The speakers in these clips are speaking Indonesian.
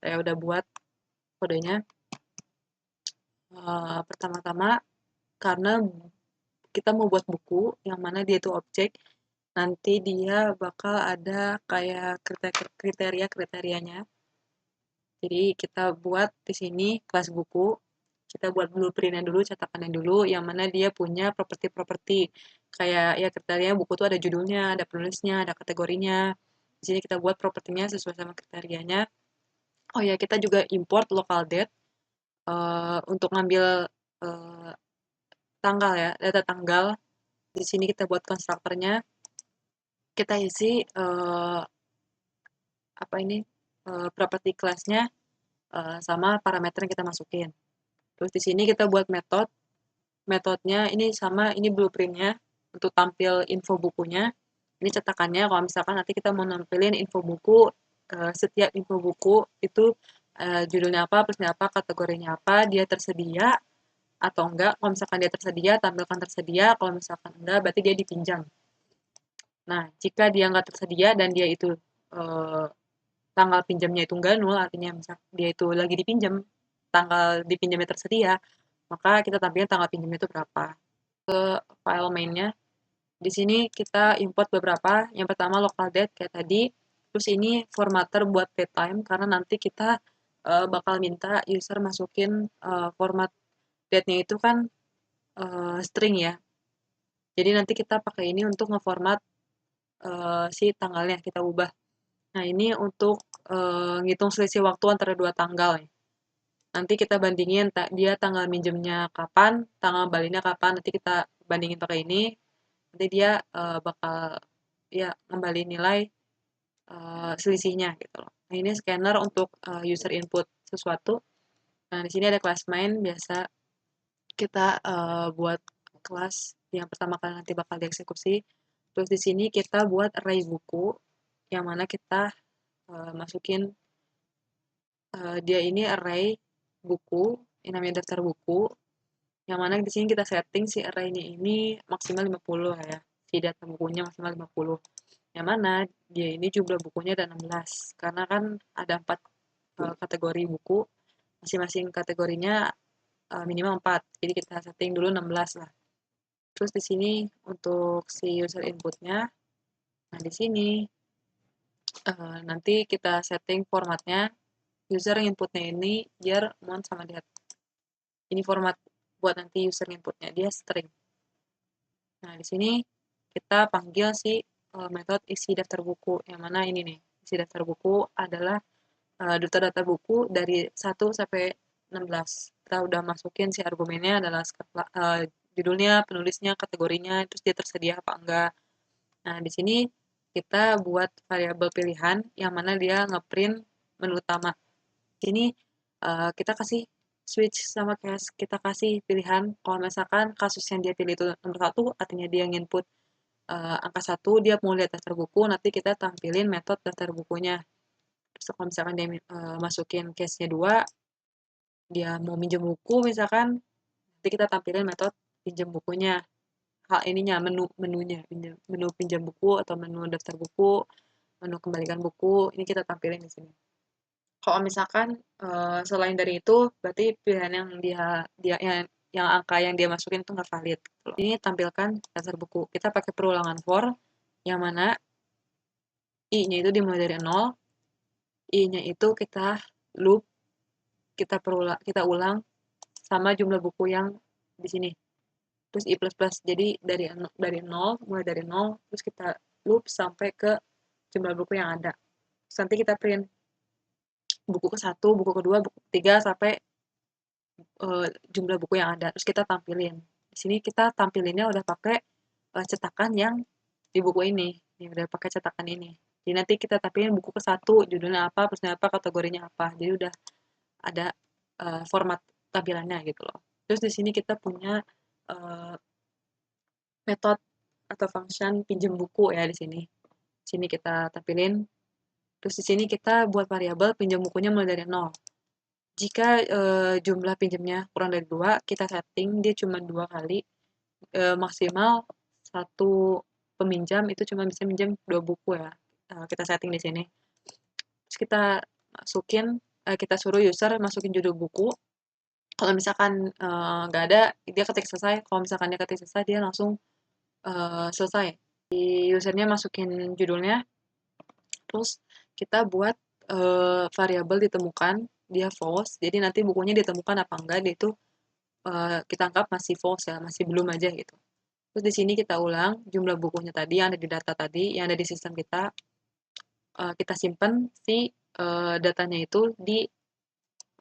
Saya udah buat kodenya. Pertama-tama, karena kita mau buat buku yang mana dia itu objek, nanti dia bakal ada kayak kriteria-kriterianya. Jadi kita buat di sini kelas buku, kita buat blueprint-nya dulu, cetakannya dulu, yang mana dia punya properti-properti. Kayak ya kriteria buku tuh ada judulnya, ada penulisnya, ada kategorinya. Di sini kita buat propertinya sesuai sama kriterianya. Oh ya, kita juga import local date untuk ngambil eh, tanggal ya, data tanggal. Di sini kita buat konstruktornya, kita isi apa ini properti kelasnya sama parameter yang kita masukin. Terus di sini kita buat metodenya ini sama, ini blueprintnya untuk tampil info bukunya. Ini cetakannya, kalau misalkan nanti kita mau nampilin info buku, setiap info buku itu judulnya apa, plusnya apa, kategorinya apa, dia tersedia atau enggak. Kalau misalkan dia tersedia, tampilkan tersedia. Kalau misalkan enggak, berarti dia dipinjam. Nah, jika dia nggak tersedia dan dia itu eh, tanggal pinjamnya itu nggak nol, artinya misal dia itu lagi dipinjam, tanggal dipinjamnya tersedia, maka kita tampilkan tanggal pinjamnya itu berapa. File mainnya, di sini kita import beberapa. Yang pertama local date kayak tadi, terus ini formatter buat datetime karena nanti kita bakal minta user masukin format date-nya itu kan string ya. Jadi nanti kita pakai ini untuk ngeformat si tanggalnya kita ubah. Nah, ini untuk ngitung selisih waktu antara dua tanggal ya. Nanti kita bandingin dia tanggal minjemnya kapan, tanggal baliknya kapan, nanti kita bandingin pakai ini. Nanti dia bakal ya kembali nilai selisihnya gitu loh. Nah, ini scanner untuk user input sesuatu. Nah, di sini ada kelas main, biasa kita buat kelas yang pertama kali nanti bakal dieksekusi. Terus di sini kita buat array buku yang mana kita masukin dia ini array buku yang namanya daftar buku, yang mana di sini kita setting si array-nya ini maksimal 50 ya. Si data bukunya maksimal 50. Yang mana dia ini jumlah bukunya ada 16. Karena kan ada 4 kategori buku, masing-masing kategorinya minimal 4. Jadi kita setting dulu 16 lah. Terus di sini untuk si user inputnya, nah di sini nanti kita setting formatnya, user inputnya ini biar mount sama date. Ini format buat nanti user inputnya, dia string. Nah, di sini kita panggil si metode isi daftar buku, yang mana ini nih, isi daftar buku adalah data-data buku dari 1 sampai 16. Kita udah masukin si argumennya adalah judulnya, penulisnya, kategorinya, terus dia tersedia apa enggak. Nah, di sini kita buat variabel pilihan yang mana dia ngeprint menu utama. Ini kita kasih switch sama case, kita kasih pilihan kalau misalkan kasus yang dia pilih itu nomor 1, artinya dia nginput angka 1, dia mau lihat daftar buku, nanti kita tampilin metode daftar bukunya. Terus kalau misalkan dia masukin case-nya 2, dia mau minjem buku misalkan, nanti kita tampilin metode pinjam bukunya. Hal ininya, menunya, menu pinjam buku atau menu daftar buku, menu kembalikan buku, ini kita tampilin di sini. Kalau misalkan selain dari itu, berarti pilihan yang dia yang angka yang dia masukin itu nggak valid. Gitu. Ini tampilkan daftar buku. Kita pakai perulangan for, yang mana i-nya itu dimulai dari 0, i-nya itu kita loop, kita ulang sama jumlah buku yang di sini. Terus i plus plus. Jadi dari 0, mulai dari 0, terus kita loop sampai ke jumlah buku yang ada. Terus nanti kita print buku ke 1, buku kedua, buku ketiga, sampai jumlah buku yang ada, terus kita tampilin. Di sini kita tampilinnya udah pakai cetakan yang di buku ini, yang udah pakai cetakan ini. Jadi nanti kita tampilin buku ke 1, judulnya apa, plusnya apa, kategorinya apa. Jadi udah ada format tampilannya gitu loh. Terus di sini kita punya metode atau function pinjam buku ya di sini. Di sini kita tampilin. Terus di sini kita buat variabel pinjam bukunya mulai dari 0. Jika jumlah pinjamnya kurang dari 2, kita setting dia cuma 2 kali, maksimal satu peminjam itu cuma bisa minjam 2 buku ya. Kita setting di sini. Terus kita masukin kita suruh user masukin judul buku. Kalau misalkan nggak ada, dia ketik selesai. Kalau misalkan dia ketik selesai, dia langsung selesai. Di usernya masukin judulnya, terus kita buat variabel ditemukan, dia false. Jadi nanti bukunya ditemukan apa enggak, dia itu kita anggap masih false ya, masih belum aja gitu. Terus di sini kita ulang jumlah bukunya tadi yang ada di data tadi, yang ada di sistem kita simpan si datanya itu di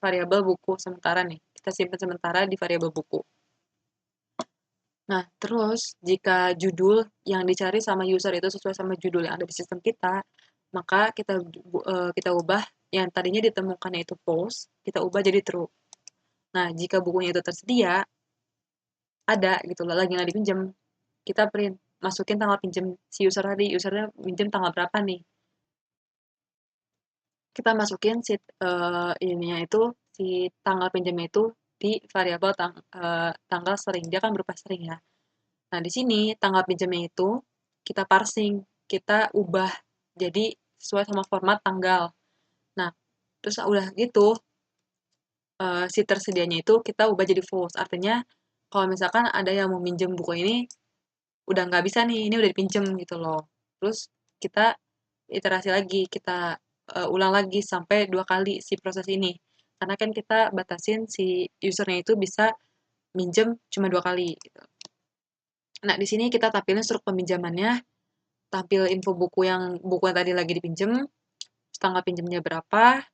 variabel buku sementara nih. Kita simpan sementara di variabel buku. Nah, terus jika judul yang dicari sama user itu sesuai sama judul yang ada di sistem kita, maka kita ubah yang tadinya ditemukannya itu false, kita ubah jadi true. Nah, jika bukunya itu tersedia, ada gitu loh, lagi nggak dipinjam, kita print, masukin tanggal pinjam si user tadi, usernya pinjam tanggal berapa nih. Kita masukin ininya itu, si tanggal pinjamnya itu di variabel tanggal sering, dia kan berupa sering ya. Nah, di sini tanggal pinjamnya itu kita parsing, kita ubah jadi sesuai sama format tanggal. Nah, terus udah gitu, si tersedianya itu kita ubah jadi false. Artinya, kalau misalkan ada yang mau minjem buku ini, udah nggak bisa nih, ini udah dipinjem gitu loh. Terus kita iterasi lagi, kita ulang lagi sampai 2 kali si proses ini. Karena kan kita batasin si usernya itu bisa minjem cuma 2 kali. Gitu. Nah, di sini kita tampilin struk peminjamannya, tampil info buku yang tadi lagi dipinjem, tanggal pinjamnya berapa.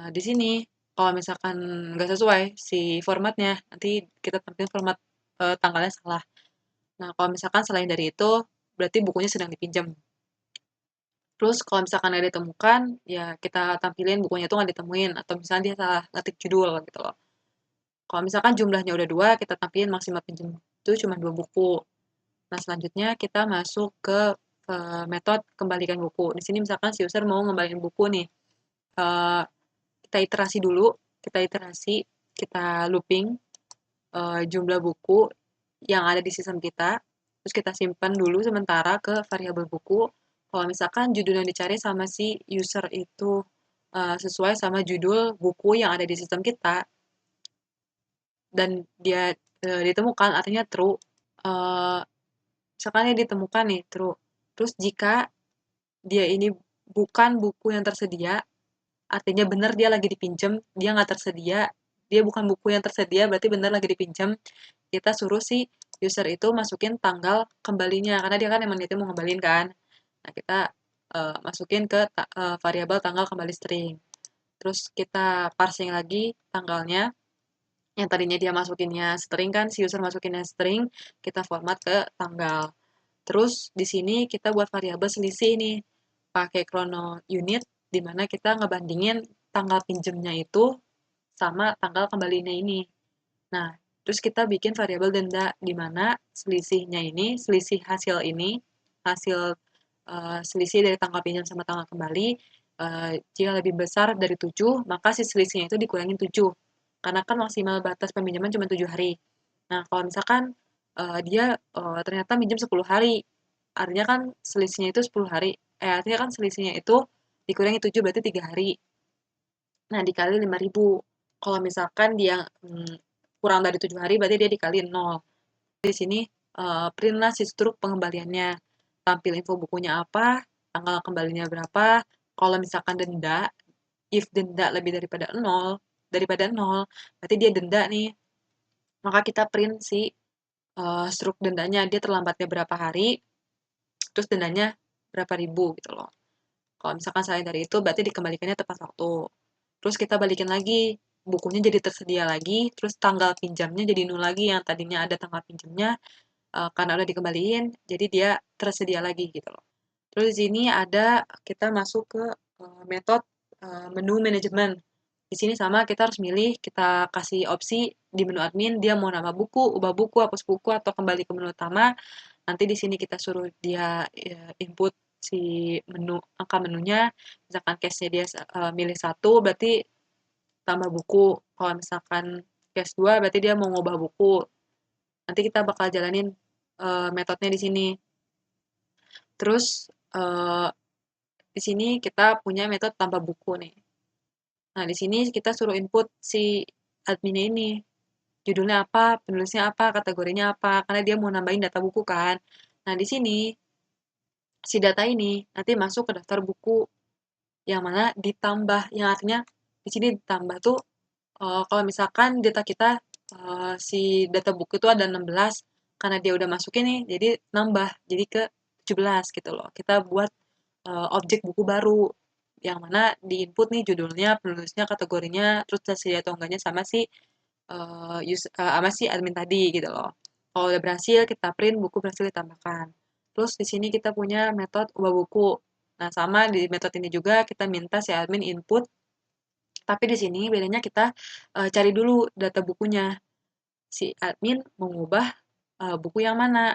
Di sini kalau misalkan nggak sesuai si formatnya, nanti kita tampilin format tanggalnya salah. Nah, kalau misalkan selain dari itu, berarti bukunya sedang dipinjam. Terus kalau misalkan nggak ditemukan, ya kita tampilin bukunya itu nggak ditemuin, atau misalnya dia salah ngetik judul gitu loh. Kalau misalkan jumlahnya udah 2, kita tampilin maksimal pinjam itu cuma 2 buku. Nah, selanjutnya kita masuk ke metode kembalikan buku. Di sini misalkan si user mau ngembaliin buku nih, uh, kita iterasi dulu, kita looping jumlah buku yang ada di sistem kita, terus kita simpan dulu sementara ke variabel buku. Kalau misalkan judul yang dicari sama si user itu sesuai sama judul buku yang ada di sistem kita, dan dia ditemukan, artinya true. Uh, Misalkan dia ditemukan nih, true. Terus jika dia ini bukan buku yang tersedia, artinya benar dia lagi dipinjam, dia nggak tersedia, dia bukan buku yang tersedia, berarti benar lagi dipinjam, kita suruh si user itu masukin tanggal kembalinya, karena dia kan emang niatnya mau ngembalin kan. Nah, kita masukin ke variabel tanggal kembali string. Terus kita parsing lagi tanggalnya, yang tadinya dia masukinnya string kan, si user masukinnya string, kita format ke tanggal. Terus di sini kita buat variabel selisih nih, pakai chrono unit, di mana kita ngebandingin tanggal pinjemnya itu sama tanggal kembalinya ini. Nah, terus kita bikin variabel denda, di mana selisihnya ini, selisih hasil ini, hasil selisih dari tanggal pinjam sama tanggal kembali, jika lebih besar dari 7, maka si selisihnya itu dikurangin 7. Karena kan maksimal batas peminjaman cuma 7 hari. Nah, kalau misalkan dia ternyata minjem 10 hari, artinya kan selisihnya itu 10 hari, artinya kan selisihnya itu dikurangi 7 berarti 3 hari. Nah, dikali 5.000. Kalau misalkan dia kurang dari 7 hari, berarti dia dikali 0. Di sini printlah si struk pengembaliannya. Tampil info bukunya apa, tanggal kembalinya berapa. Kalau misalkan denda, if denda lebih daripada 0, berarti dia denda nih. Maka kita print si struk dendanya, dia terlambatnya berapa hari, terus dendanya berapa ribu gitu loh. Kalau misalkan selain dari itu, berarti dikembalikannya tepat waktu. Terus kita balikin lagi, bukunya jadi tersedia lagi, terus tanggal pinjamnya jadi 0 lagi, yang tadinya ada tanggal pinjamnya, karena udah dikembaliin, jadi dia tersedia lagi gitu loh. Terus di sini ada kita masuk ke metode menu manajemen. Di sini sama kita harus milih, kita kasih opsi di menu admin, dia mau nambah buku, ubah buku, hapus buku, atau kembali ke menu utama. Nanti di sini kita suruh dia input si angka menunya, misalkan case-nya dia milih 1, berarti tambah buku. Kalau misalkan case 2, berarti dia mau ngubah buku. Nanti kita bakal jalanin metodenya di sini. Terus di sini kita punya metode tambah buku nih. Nah, di sini kita suruh input si adminnya ini. Judulnya apa, penulisnya apa, kategorinya apa, karena dia mau nambahin data buku kan. Nah, di sini si data ini nanti masuk ke daftar buku yang mana ditambah, yang artinya di sini ditambah tuh kalau misalkan data kita si data buku itu ada 16 karena dia udah masukin nih, jadi nambah jadi ke 17 gitu loh. Kita buat objek buku baru yang mana di input nih judulnya, penulisnya, kategorinya, terus tersedia atau enggaknya sama si sama si admin tadi gitu loh. Kalau udah berhasil kita print, buku berhasil ditambahkan. Terus di sini kita punya metode ubah buku. Nah, sama di metode ini juga kita minta si admin input, tapi di sini bedanya kita cari dulu data bukunya. Si admin mengubah buku yang mana.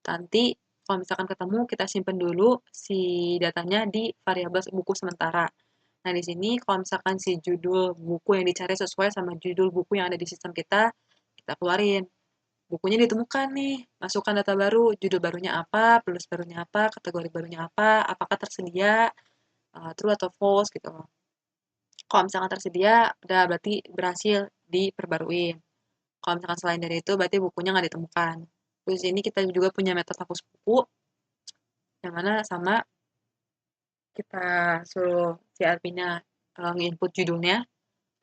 Nanti kalau misalkan ketemu kita simpan dulu si datanya di variabel buku sementara. Nah, di sini kalau misalkan si judul buku yang dicari sesuai sama judul buku yang ada di sistem kita keluarin. Bukunya ditemukan nih, masukkan data baru, judul barunya apa, penulis barunya apa, kategori barunya apa, apakah tersedia, true atau false gitu. Kalau misalkan tersedia, udah berarti berhasil diperbaruin. Kalau misalkan selain dari itu, berarti bukunya nggak ditemukan. Terus ini kita juga punya metode hapus buku, yang mana sama kita suruh si adminnya nge-input judulnya.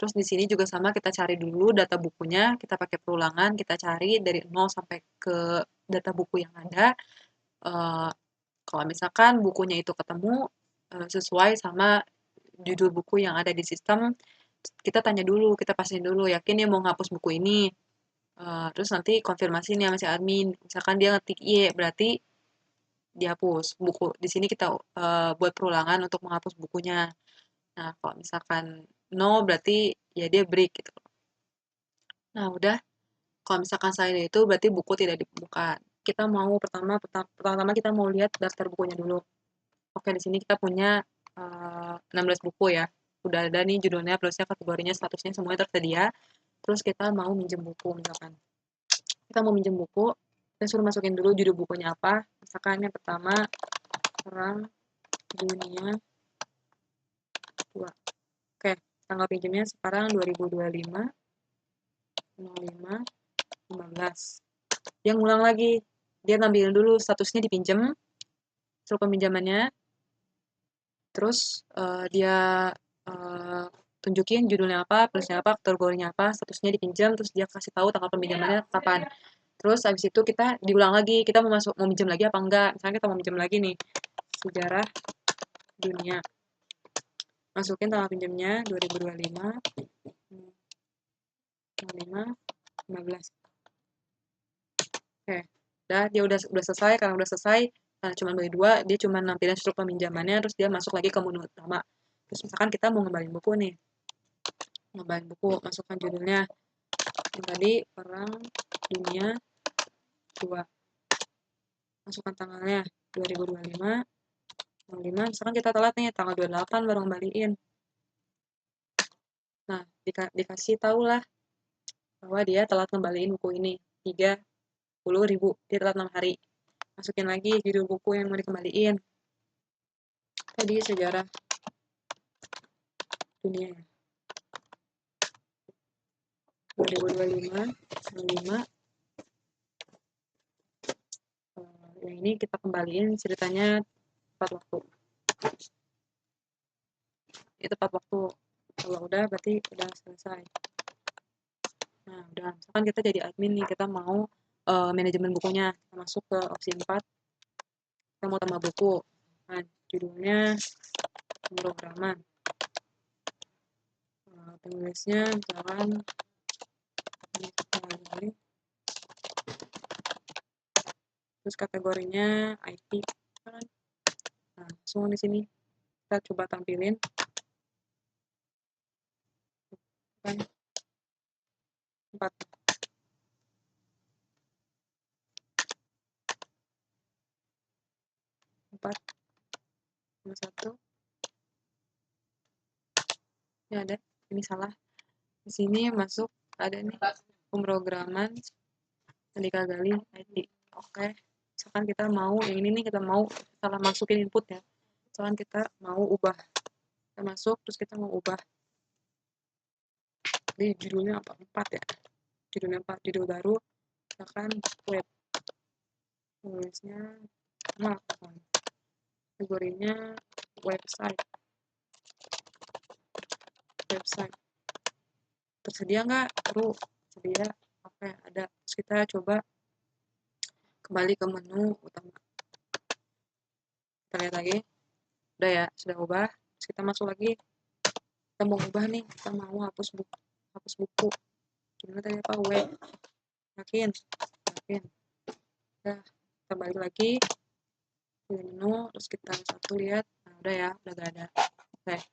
Terus di sini juga sama kita cari dulu data bukunya, kita pakai perulangan, kita cari dari 0 sampai ke data buku yang ada. Eh, Kalau misalkan bukunya itu ketemu sesuai sama judul buku yang ada di sistem, kita tanya dulu, kita pastiin dulu, yakin ya mau ngapus buku ini. Terus nanti konfirmasi nih sama si admin. Misalkan dia ngetik Y, berarti dihapus buku. Di sini kita buat perulangan untuk menghapus bukunya. Nah, kalau misalkan no, berarti ya dia break gitu. Nah, udah. Kalau misalkan selain itu, berarti buku tidak dibuka. Kita mau pertama kita mau lihat daftar bukunya dulu. Oke, di sini kita punya 16 buku ya. Udah ada nih judulnya, plusnya, kategorinya, statusnya semuanya tersedia. Terus kita mau minjem buku misalkan. Kita mau minjem buku, kita suruh masukin dulu judul bukunya apa. Misalkan yang pertama, Perang Dunia 2. Oke, tanggal pinjamnya sekarang 2025 05 15. Dia ngulang lagi. Dia ngambilin dulu statusnya dipinjem, suruh peminjamannya, terus dia uh, tunjukin judulnya apa, plusnya apa, kategorinya apa, statusnya dipinjam, terus dia kasih tahu tanggal peminjamannya kapan. Terus habis itu kita diulang lagi, kita mau minjem lagi apa enggak. Misalnya kita mau minjem lagi nih, sejarah dunia. Masukin tanggal pinjamnya 2025 05 15. Oke, dia udah selesai. Karena udah selesai, karena cuma bagi 2, dia cuma nampilin struktur peminjamannya, terus dia masuk lagi ke menu utama. Terus misalkan kita mau ngembalin buku nih, ngembalin buku, masukkan judulnya yang tadi, Perang Dunia 2, masukkan tanggalnya 2025 05. Misalkan kita telat nih, tanggal 28 baru ngembaliin. Nah, dikasih tahu lah bahwa dia telat ngembaliin buku ini 30.000, dia telat 6 hari. Masukin lagi judul buku yang mau dikembaliin, tadi sejarah dunia 2025 05. Yang ini kita kembaliin ceritanya tepat waktu. Ini tepat waktu. Kalau udah berarti udah selesai. Nah, udah. Misalkan kita jadi admin nih, kita mau manajemen bukunya. Kita masuk ke opsi 4. Kita mau tambah buku. Nah, judulnya pemrograman. Penulisnya misalkan terus kategorinya IT kan. Nah, langsung di sini kita coba tampilin kan 4 sama 1. Ini ada, ini salah. Di sini masuk ada nih pemrograman Andika Gali IT. Oke, misalkan kita mau yang ini nih, kita mau salah masukin input ya. Misalkan kita mau ubah, kita masuk terus kita mau ubah tadi judulnya apa? 4 ya. Judulnya 4, judul baru misalkan web. Tulisnya apa? Kategorinya website. Tersedia nggak? Tersedia. Oke, ada. Terus kita coba kembali ke menu utama. Kita lihat lagi. Udah ya, sudah ubah. Terus kita masuk lagi. Kita mau ubah nih, kita mau hapus buku. Gimana tadi apa? Web. Yakin. Udah, kita balik lagi ke menu, terus kita satu lihat. Nah, udah ya, udah gak ada. Oke.